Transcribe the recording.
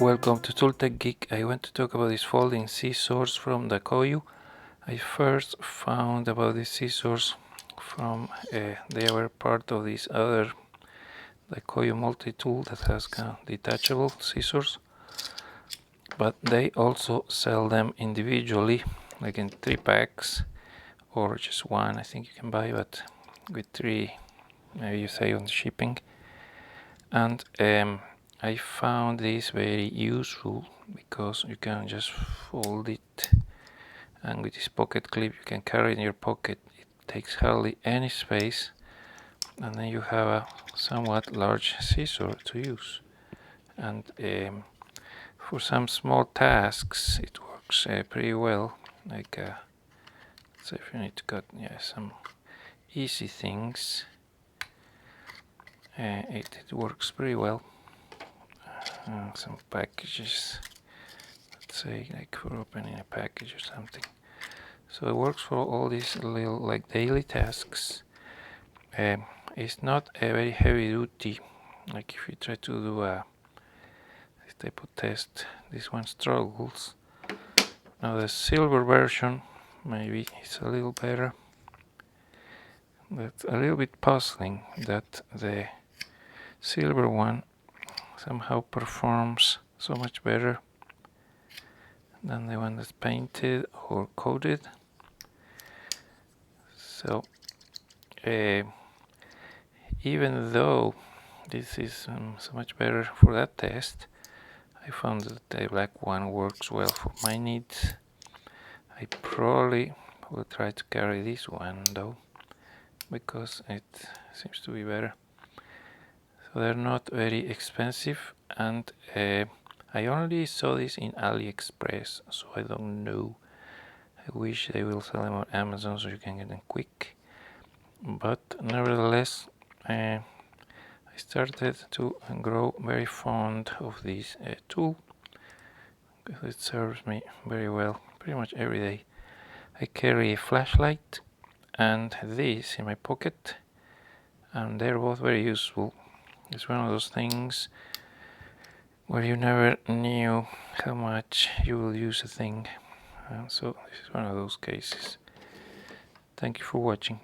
Welcome to Tooltech Geek. I want to talk about these folding scissors from the Koyu. I first found about these scissors from they were part of this other the Koyu multi-tool that has detachable scissors, but they also sell them individually, like in 3 packs or just one. I think you can buy, but with 3 maybe you save on shipping. And I found this very useful because you can just fold it, and with this pocket clip you can carry it in your pocket. It takes hardly any space, and then you have a somewhat large scissor to use. And for some small tasks it works pretty well, like so if you need to cut some easy things, it works pretty well. Some packages, let's say, like for opening a package or something. So it works for all these little like daily tasks. It's not a very heavy duty, like if you try to do this type of test, this one struggles. Now the silver version maybe it's a little better, but a little bit puzzling that the silver one somehow performs so much better than the one that's painted or coated. So even though this is so much better for that test, I found that the black one works well for my needs. I probably will try to carry this one though, because it seems to be better. So they're not very expensive, and I only saw this in AliExpress, so I don't know. I wish they will sell them on Amazon so you can get them quick. But nevertheless, I started to grow very fond of this tool because it serves me very well pretty much every day. I carry a flashlight and this in my pocket, and they're both very useful. It's one of those things where you never knew how much you will use a thing, so this is one of those cases. Thank you for watching.